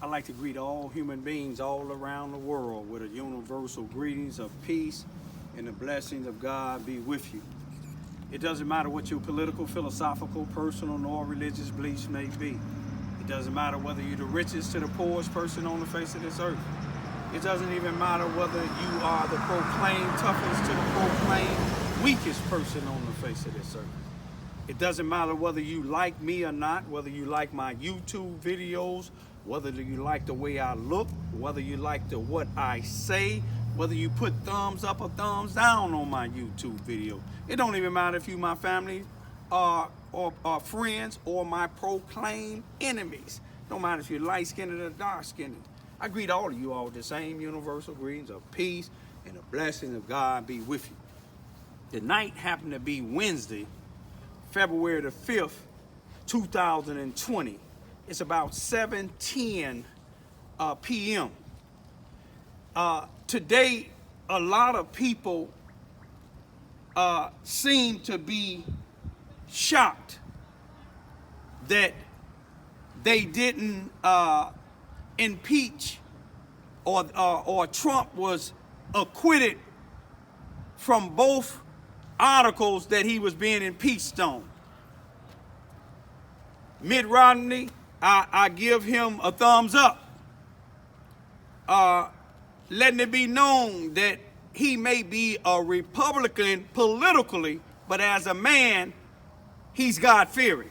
I'd like to greet all human beings all around the world with a universal greetings of peace and the blessings of God be with you. It doesn't matter what your political, philosophical, personal, nor religious beliefs may be. It doesn't matter whether you're the richest to the poorest person on the face of this earth. It doesn't even matter whether you are the proclaimed toughest to the proclaimed weakest person on the face of this earth. It doesn't matter whether you like me or not, whether you like my YouTube videos, whether you like the way I look, whether you like what I say, whether you put thumbs up or thumbs down on my YouTube video. It don't even matter if you my family or friends or my proclaimed enemies. No matter if you're light-skinned or dark-skinned. I greet all of you all with the same universal greetings of peace and the blessings of God be with you. The night happened to be Wednesday, February the 5th, 2020. It's about 7:10 p.m. Today, a lot of people seem to be shocked that they didn't impeach or Trump was acquitted from both articles that he was being impeached on. Mitt Romney, I give him a thumbs up. Letting it be known that he may be a Republican politically, but as a man, he's God-fearing.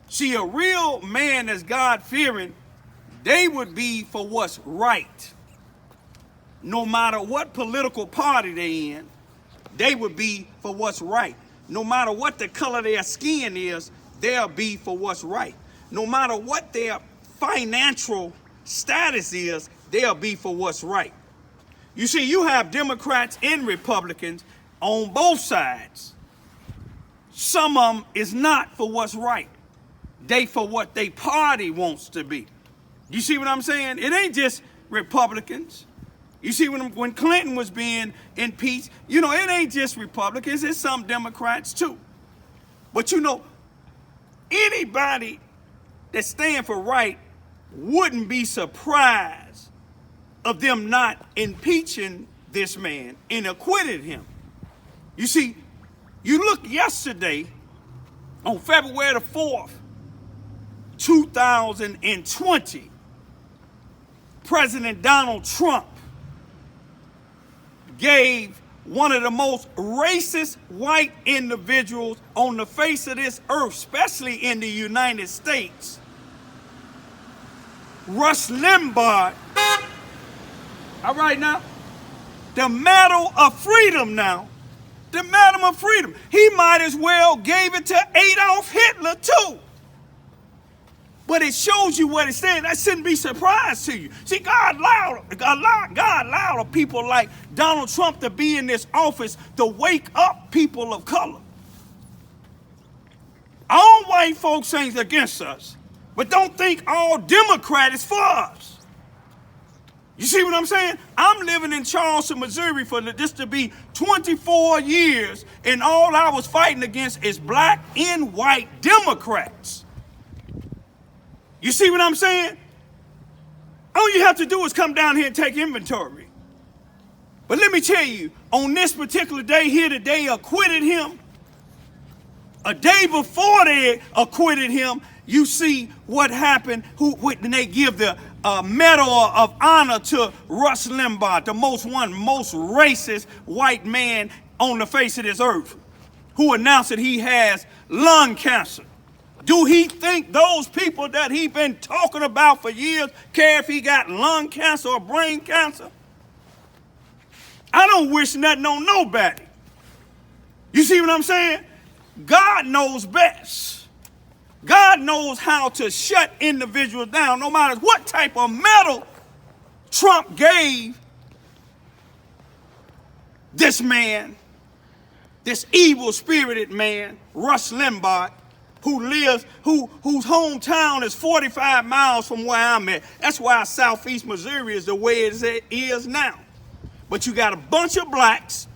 See, a real man that's God-fearing, they would be for what's right. No matter what political party they're in, they would be for what's right. No matter what the color of their skin is, they'll be for what's right. No matter what their financial status is, they'll be for what's right. You see, you have Democrats and Republicans on both sides. Some of them is not for what's right. They for what they party wants to be. You see what I'm saying? It ain't just Republicans. You see, when Clinton was being impeached, you know, it ain't just Republicans, it's some Democrats too. But you know, anybody that stand for right wouldn't be surprised of them not impeaching this man and acquitted him. You see, you look yesterday on February the 4th, 2020, President Donald Trump gave one of the most racist white individuals on the face of this earth, especially in the United States, Rush Limbaugh, all right now, the Medal of Freedom now, the Medal of Freedom. He might as well gave it to Adolf Hitler too. But it shows you what it's saying. That shouldn't be surprised to you. See, God allowed people like Donald Trump to be in this office to wake up people of color. All white folks ain't against us, but don't think all Democrat is for us. You see what I'm saying? I'm living in Charleston, Missouri for this to be 24 years, and all I was fighting against is black and white Democrats. You see what I'm saying? All you have to do is come down here and take inventory. But let me tell you, on this particular day here, they acquitted him. A day before they acquitted him, you see what happened when they give the Medal of Honor to Rush Limbaugh, the most racist white man on the face of this earth, who announced that he has lung cancer. Do he think those people that he been talking about for years care if he got lung cancer or brain cancer? I don't wish nothing on nobody. You see what I'm saying? God knows best. God knows how to shut individuals down, no matter what type of medal Trump gave this man, this evil-spirited man, Rush Limbaugh, whose hometown is 45 miles from where I'm at. That's why Southeast Missouri is the way it is now. But you got a bunch of blacks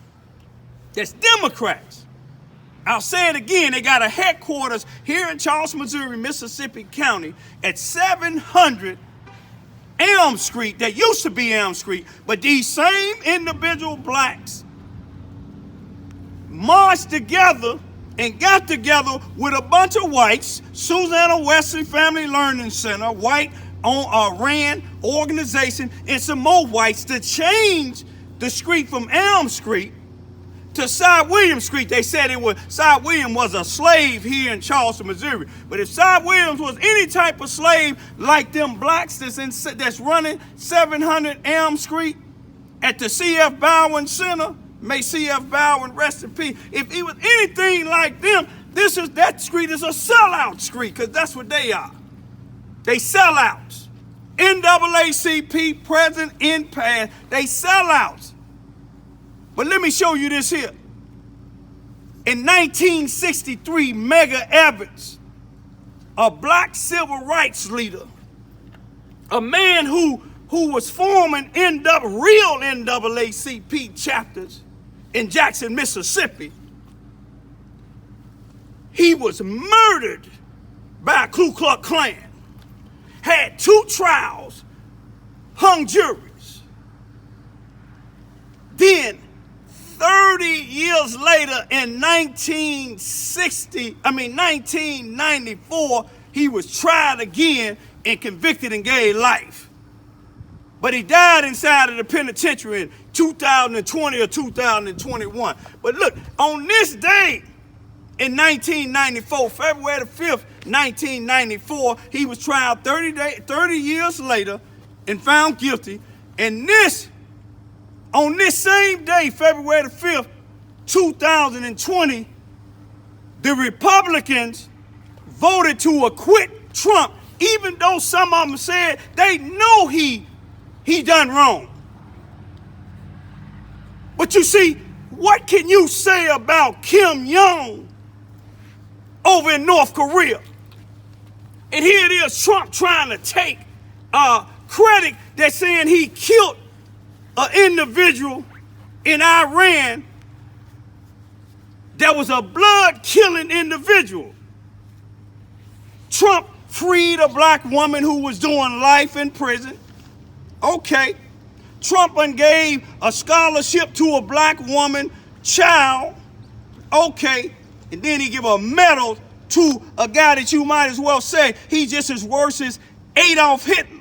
that's Democrats. I'll say it again, they got a headquarters here in Charleston, Missouri, Mississippi County at 700 Elm Street. That used to be Elm Street, but these same individual blacks marched together and got together with a bunch of whites. Susanna Wesley Family Learning Center, white ran organization, and some more whites to change the street from Elm Street to Cy Williams Street. They said Cy Williams was a slave here in Charleston, Missouri. But if Cy Williams was any type of slave like them blacks that's running 700 Elm Street at the C.F. Bowen Center, may C.F. Bowen rest in peace. If he was anything like them, that street is a sellout street, because that's what they are. They sellouts. NAACP, present, in past, they sellouts. But let me show you this here. In 1963, Medgar Evers, a black civil rights leader, a man who was forming real NAACP chapters in Jackson, Mississippi, he was murdered by a Ku Klux Klan, had 2 trials, hung juries. Then 30 years later, in 1994, he was tried again and convicted and gave life. But he died inside of the penitentiary in 2020 or 2021. But look, on this day in 1994, February the 5th, 1994, he was tried 30 years later and found guilty. And on this same day, February the 5th, 2020, the Republicans voted to acquit Trump, even though some of them said they know he done wrong. But you see, what can you say about Kim Jong over in North Korea? And here it is, Trump trying to take credit that's saying he killed an individual in Iran that was a blood-killing individual. Trump freed a black woman who was doing life in prison. Okay. Trump gave a scholarship to a black woman child. Okay. And then he give a medal to a guy that you might as well say he's just as worse as Adolf Hitler.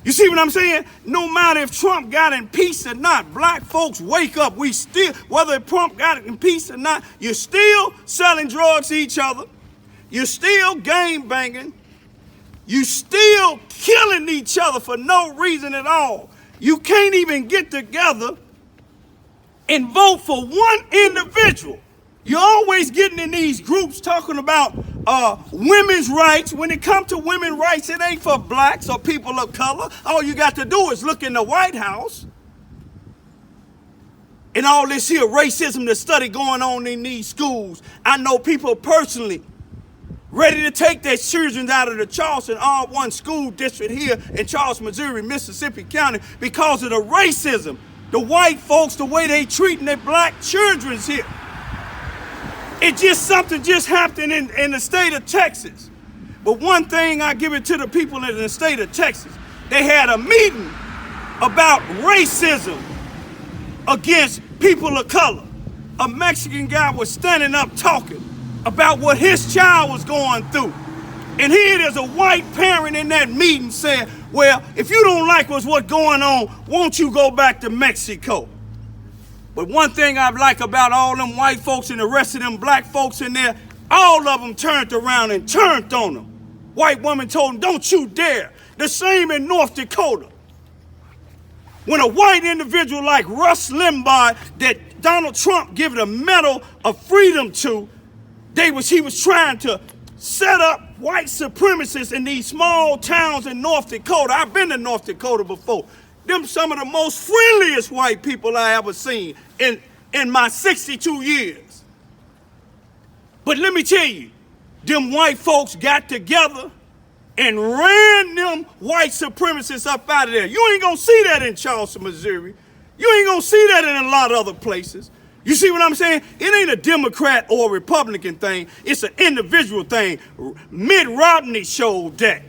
You see what I'm saying? No matter if Trump got impeached or not, black folks wake up. We still, whether Trump got impeached or not, you're still selling drugs to each other. You're still gang banging. You still killing each other for no reason at all. You can't even get together and vote for one individual. You're always getting in these groups talking about women's rights. When it comes to women's rights, it ain't for blacks or people of color. All you got to do is look in the White House. And all this here racism, the study going on in these schools. I know people personally ready to take their children out of the Charleston R1 school district here in Charleston, Missouri, Mississippi County because of the racism. The white folks, the way they treating their black children here. Something just happened in the state of Texas. But one thing I give it to the people in the state of Texas. They had a meeting about racism against people of color. A Mexican guy was standing up talking about what his child was going through. And here there's a white parent in that meeting saying, well, if you don't like what's going on, won't you go back to Mexico? But one thing I like about all them white folks and the rest of them black folks in there, all of them turned around and turned on them. White woman told them, don't you dare. The same in North Dakota. When a white individual like Rush Limbaugh that Donald Trump gave a medal of freedom to, he was trying to set up white supremacists in these small towns in North Dakota. I've been to North Dakota before. Them some of the most friendliest white people I ever seen in my 62 years. But let me tell you, them white folks got together and ran them white supremacists up out of there. You ain't gonna see that in Charleston, Missouri. You ain't gonna see that in a lot of other places. You see what I'm saying? It ain't a Democrat or a Republican thing. It's an individual thing. Mitt Romney showed that.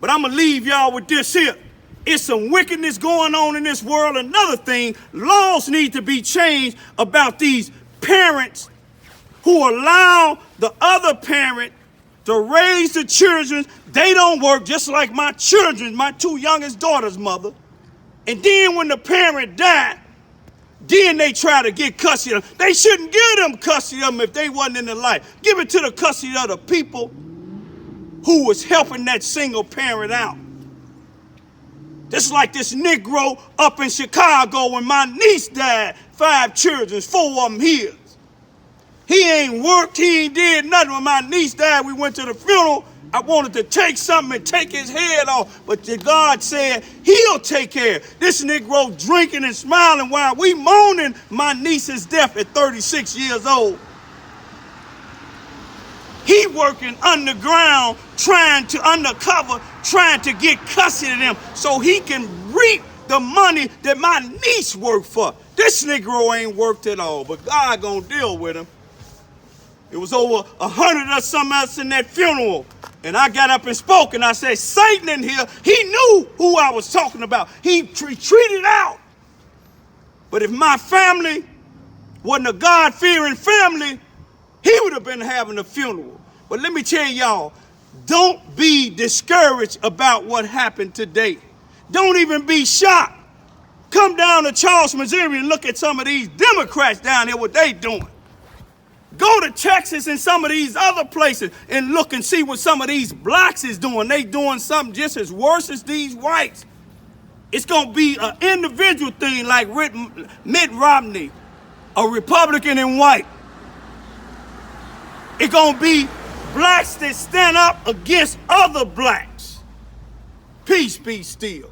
But I'm going to leave y'all with this here. It's some wickedness going on in this world. Another thing, laws need to be changed about these parents who allow the other parent to raise the children. They don't work, just like my children, my two youngest daughters' mother. And then when the parent died, then they try to get custody of them. They shouldn't give them custody of them if they wasn't in the life. Give it to the custody of the people who was helping that single parent out. Just like this Negro up in Chicago when my niece died, 5 children, 4 of them his. He ain't worked, he ain't did nothing. When my niece died, we went to the funeral. I wanted to take something and take his head off, but God said he'll take care. This Negro drinking and smiling while we mourning my niece's death at 36 years old. He working underground, undercover, trying to get custody of them so he can reap the money that my niece worked for. This Negro ain't worked at all, but God gonna deal with him. It was over 100 or something else in that funeral. And I got up and spoke, and I said, Satan in here, he knew who I was talking about. He retreated out. But if my family wasn't a God-fearing family, he would have been having a funeral. But let me tell y'all, don't be discouraged about what happened today. Don't even be shocked. Come down to Charleston, Missouri, and look at some of these Democrats down here, what they doing. Go to Texas and some of these other places and look and see what some of these blacks is doing. They doing something just as worse as these whites. It's going to be an individual thing like Mitt Romney, a Republican and white. It's going to be blacks that stand up against other blacks. Peace be still.